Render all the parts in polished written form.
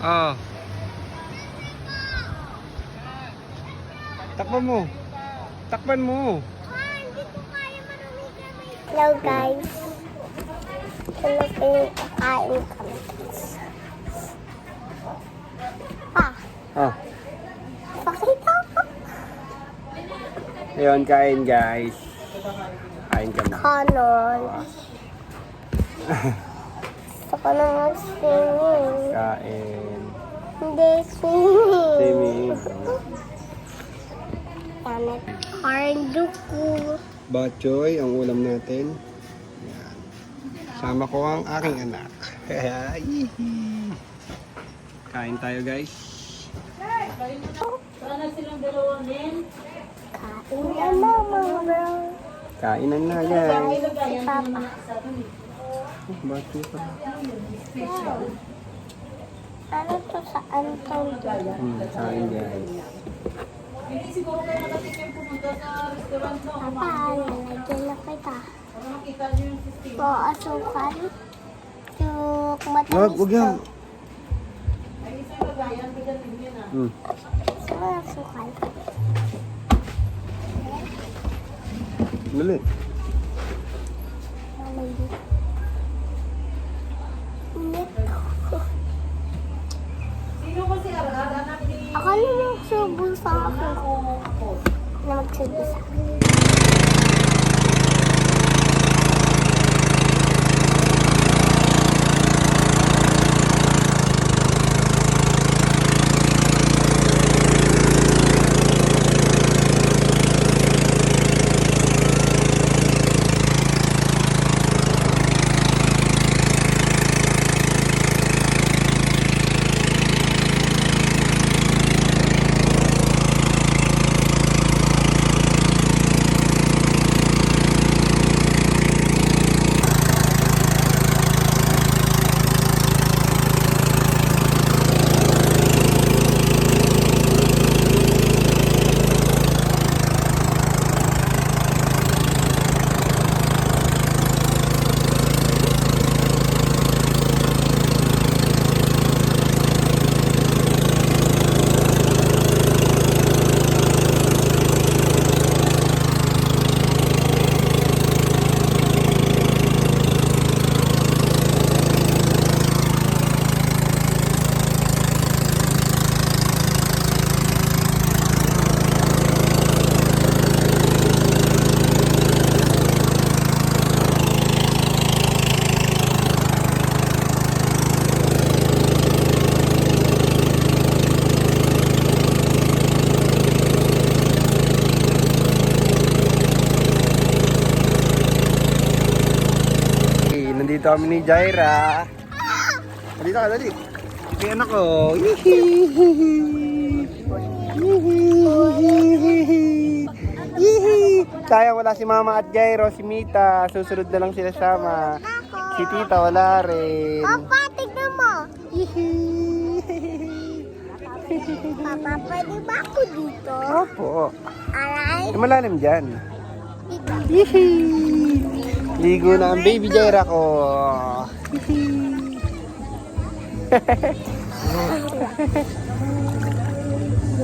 Oh. Takpan mo. Takpan mo. Hindi ko kaya marami kami. Hello guys. Hello pinakain kami. Ah. Pakita ko. Ayun, kain guys. Kain kami. Kanon. Gusto ko na mag-swimming. Kain. Hindi swimming. Swimming. Kain duku. Batchoy, ang ulam natin. Yan. Sama ko ang aking anak. Kain tayo guys. Sana silang dalawa din. Kain na mama bro. Kainan na guys. Si Papa. Batchoy pa. Ano to sa Anton? Kain guys. Hindi siguro kayo nakatikim pumunta sa restaurant no. Papa, nalagyan na kita. Para makita niyo yung system. Po, asukal. Yung Wag matamis yan. to. Ay, isa yung lagayan. Bigatin yun ah. Gusto mo asukal? Dali. Sino ba si Arad? Anak ni... Ako na magsubo sa akin. Na magsubo sa akin. Nandito kami ni Jaira. Dito ka, dali. Ito yung anak ko. Sayang wala si Mama at Jairo, si Mita. Susunod na lang sila sama. Si Tita wala rin. Papa, tignan mo. Papa, pwede ba ako dito? Opo. Aray. Malalim dyan. Dito. Ligo na ang baby Jaira ko.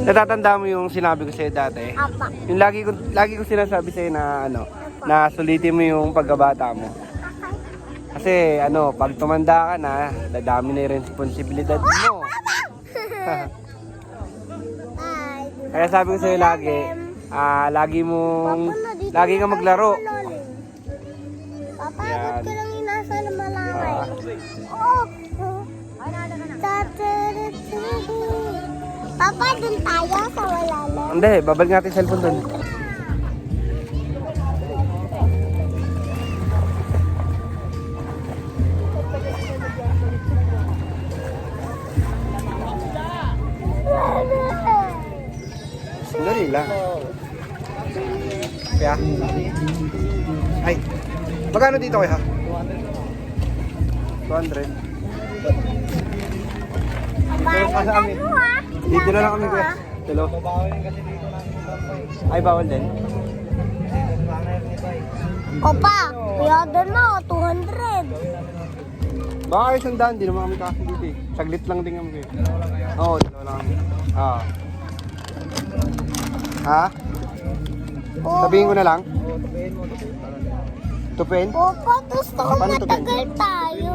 Natatanda mo yung sinabi ko sa'yo dati? Apa. Yung lagi ko sinasabi sa'yo na na sulitin mo yung pagkabata mo. Kasi pag tumanda ka na, dadami na yung responsibilidad mo. Kaya sabi ko sa'yo lagi kang maglaro. Papa, Yan. ba't ka lang inasa na malaki? Oo. Papa, dun tayo sa wala. Hindi, babalik natin yung cellphone dun. Sandali lang. Kaya? Ay, magkano dito kayo ha? 200. Bayan sa amin. ano ha? Dito na lang kami kuya. Hello? Ay, bawal din. Opa, kuya doon mo, 200. Baka kayo sandaan, di naman kami kasi dito eh. Saglit lang din kami. Oo, dalawa lang kami. Ah. Ha? Sabihin ko na lang? Tupin? Opo, gusto ko Paano tupin? matagal tayo.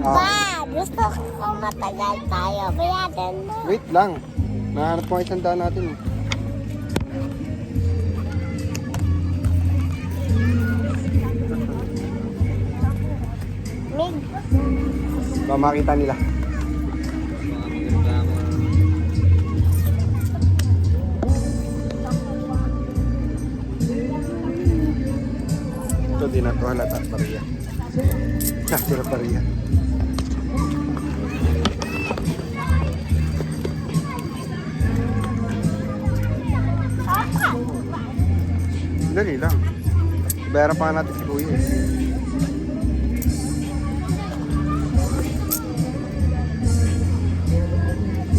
Ba, gusto ko matagal tayo. Bayadan mo. Wait lang. Nahanap ko ang sandaan natin. Mig. Baka makita nila. Ito din na ito halata. Pariya. Sira pariya. Dali lang. Bayaran pa natin si Kuya eh.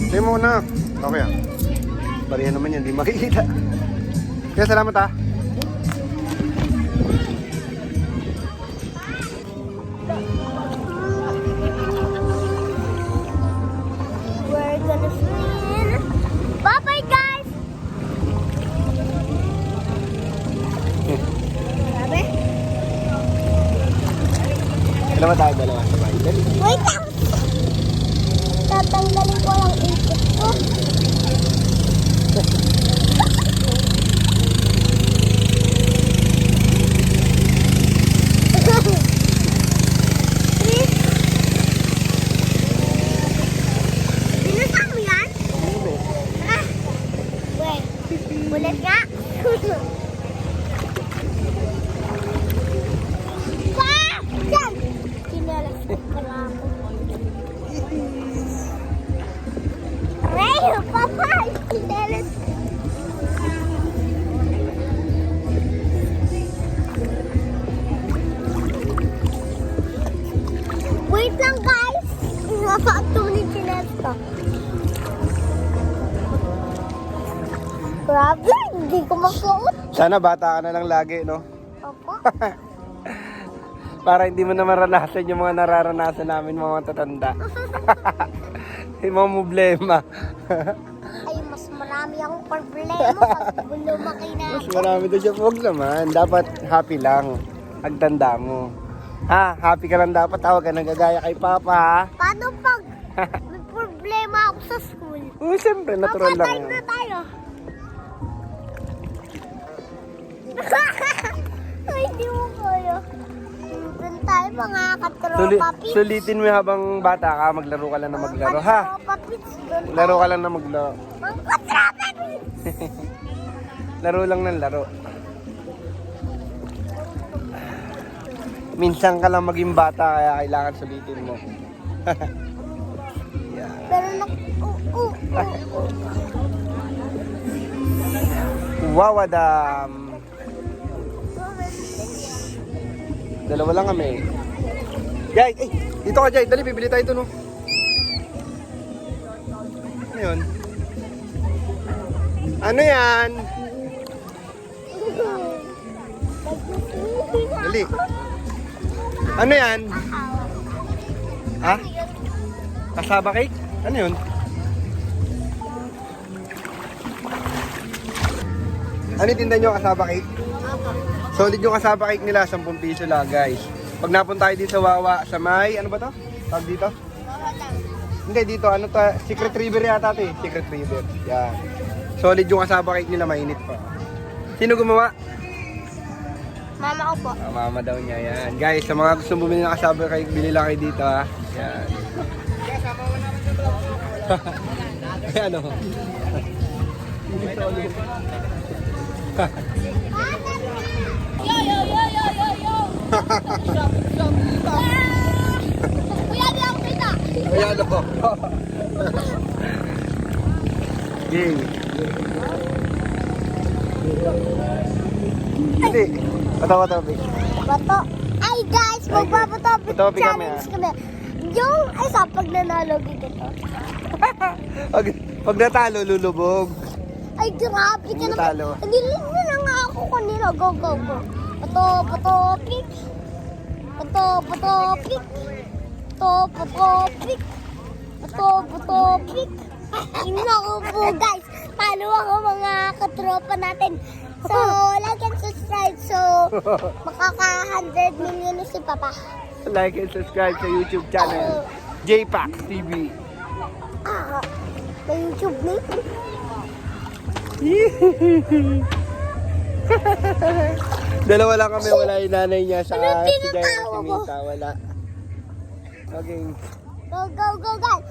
Sige muna. Okay ah. Bariya naman yan, di makikita. Kaya salamat ah. We're gonna swim. Bye-bye, guys! Sabi? Dalawa tayo, dalawa. Sabay. Dali. Wait lang! Tatanggalin ko lang ipit ko. Binasa mo yan? Ah! Wait, ulit nga. Pa! Yan! Kinalas ko pala ako. Ray, papa! Kinalas. Wait lang, guys! Napakatong ni Kinalas ko. Grabe, hindi ko masuot. Sana bata ka na lang lagi, no? Opo. Para hindi mo na maranasan yung mga nararanasan namin mga tatanda. Yung mga problema. Ay, mas marami akong problema pag lumaki na Mas ako. marami doon siya. Huwag naman. Dapat happy lang. Pagtanda mo. Ha? Happy ka lang dapat. Tawag ka nagagaya kay Papa, ha? Paano pag may problema ako sa school? Oo, siyempre. Natural lang Papatay yan. na tayo. Ay, di mo kaya. Doon tayo mga katropa pits. Sulitin mo habang bata ka. Maglaro ka lang na maglaro, ha? Katropa pits. Doon Laro ka lang na maglaro. Mga katropa pits. Laro lang ng laro. Minsan ka lang maging bata kaya kailangan sulitin mo. Yeah. Pero Wow, Adam. Dalawa lang kami. Jay, dito ka Jay. Dali, bibili tayo ito, no? Ano yun? Ano yan? Dali. Ano yan? Ha? Kasaba cake? Ano yun? Ano yung tinda nyo kasaba cake? Solid yung kasaba cake nila, 10 piso lang guys. Pag napunta tayo dito sa Wawa, sa may, ano ba to? Tawag dito? Hindi, dito, ano to? Secret River yata to eh. Secret River. Yan. Solid yung kasaba cake nila, mainit pa. Sino gumawa? Mama ko po. Ah, mama daw niya, yan. Guys, sa mga gusto bumili ng kasaba cake, bili lang kayo dito ha. Yan. Ayan o. Kuya, di ako kita. Ayan o. Game. Hindi. Patawa-topic. Bato. Ay guys, magpapatopic Topic kami, challenge kami. Yung isa, pag nanalo dito. Pag natalo, lulubog. Ay, grabe ka Natalo. naman. Hindi na nga ako kanina. Go, go, go. Patopik. Patopik. Patopik. Patopik. Naku po guys. Paano ako mga katropa natin? So, like and subscribe. So, makaka 100 million na si Papa. Like and subscribe sa YouTube channel. JPax TV. May YouTube name? Dalawa lang kami, wala yung nanay niya sa Ano si tinatawa Jaya si mo? Mita, wala. Okay. Go, go, go, guys!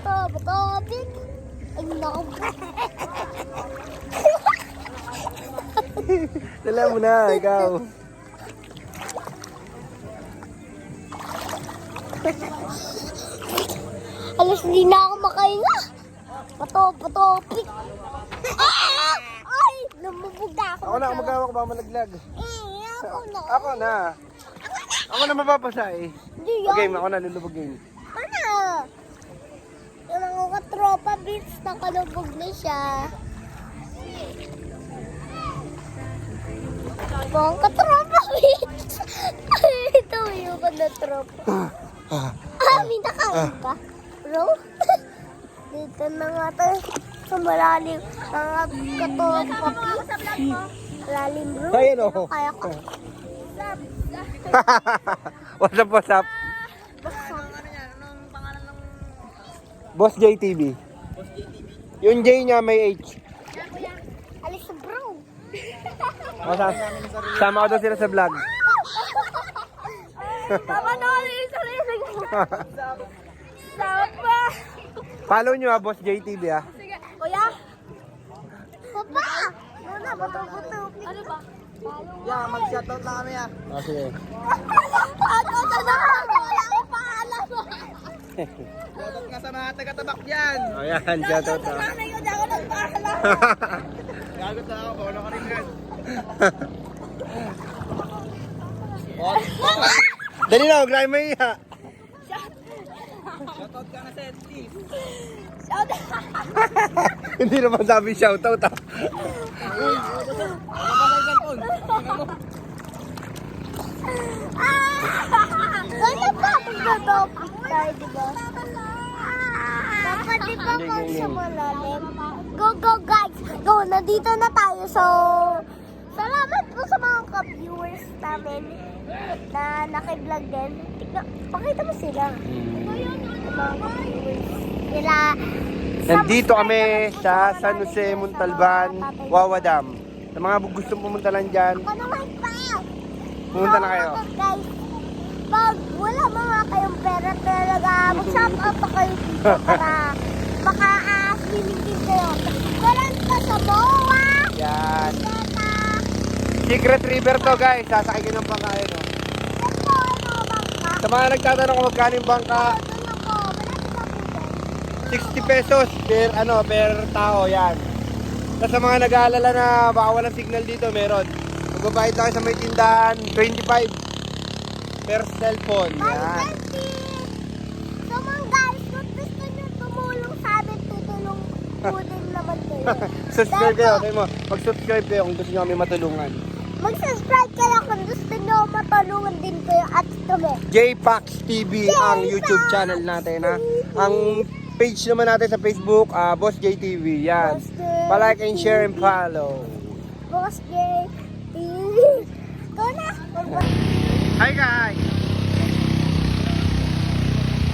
Patopik! Ay, naku. Dala mo na, ikaw. Alas, hindi na ako makahinga. Patopik! Ay! Lumubog na ako. Ako na, magawak ba malaglag? Ako na. Ako na. Ako na mapapasa eh. Hindi yan. Okay, ako na lulubogin. Ano? Yung mga katropa beats, nakalubog na siya. Mga katropa beats. Ito yung katropa. May nakain ka? Bro? Dito na nga tayo sa malalim. Mga katropa beats. Malalim bro. Ayan o. Kaya ko. What's up? Boss JTV. Yung J niya may H. Alis bro. Sama ko daw sila sa vlog. Tama na alis ko. Saan pa? Follow nyo Boss JTV ah. Kuya? Papa! Muna, bato-bato. Ano ba? Yeah, mag-shoutout lang kami ah. Oh, sige. Ako sa naman! Wala akong paalam! Shoutout nga sa mga taga-tabak dyan. Oh, yan. Shoutout Sa ah. nanay ko, di ako nagpaalam! Gagot na ako, bawala ka rin yan. Dali na, huwag na may iya. Shoutout ka na sa Steve. Hindi naman sabi shoutout ah. Ano pa magdadopik tayo, di ba? Dapat di ba kung sa malalim? Go, go guys! Go, nandito na tayo. So, salamat po sa mga ka-viewers namin na naki-vlog din. Tignan, pakita mo sila. Mga ka-viewers. Sila, Nandito kami sa San Jose, Montalban, Wawa Dam. Sa mga gustong pumunta lang dyan, Ako naman pa! pumunta na kayo. Guys, pag wala mga kayong pera talaga, mag-shop up pa kayo dito para maka-swimming din kayo. Walang pa sa MOA! Yan. Tata! Secret River to guys, sasakay kayo ng bangka yun. Oh. Ito, ano bangka? Sa mga nagtatanong kung magkano yung bangka, Doon ako, malapit ako dyan. 60 pesos per tao yan. Tapos sa mga nag-aalala na baka walang signal dito, meron. Magbabayad tayo sa may tindahan, 25 per cellphone. Yan. So mga guys, kung gusto nyo tumulong sa amin, tutulong po din naman kayo. Subscribe kayo, okay mo. Mag-subscribe kayo kung gusto nyo kami matulungan. Mag-subscribe kayo kung gusto nyo matulungan din kayo at kami. JPax TV ang YouTube channel natin ha. Ang page naman natin sa Facebook, Boss JTV. Yan. Boss J. Pa-like and share and follow. Boss J TV. Go na! Hi guys!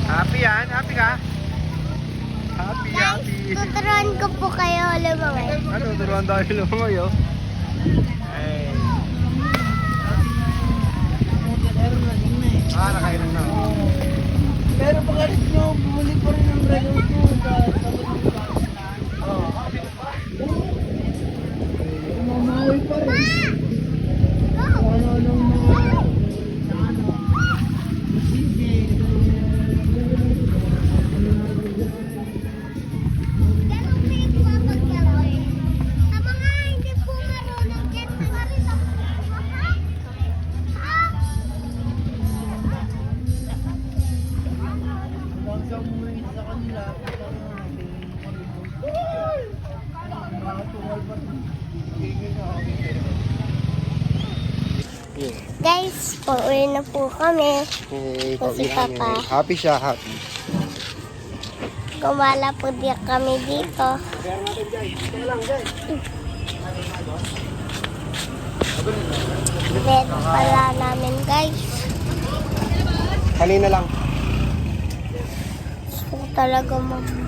Happy yan? Happy ka? Happy, happy. Tuturuan ko po kayo lumaway. Ano, turuan tayo lumangoy oh. Hey. Nakailan na. Pero pag alis nyo, bumuli pa rin ang rayon ko. Mamawi pa rin. Ganun kayo pumapagyawa. Sa mga hindi po Guys, pauwi na po kami. Eh, Kasi pauwi kami. Papa. Happy siya, happy. Gumala po din kami dito. Bed pala namin guys. Kanina lang. Gusto ko talaga mag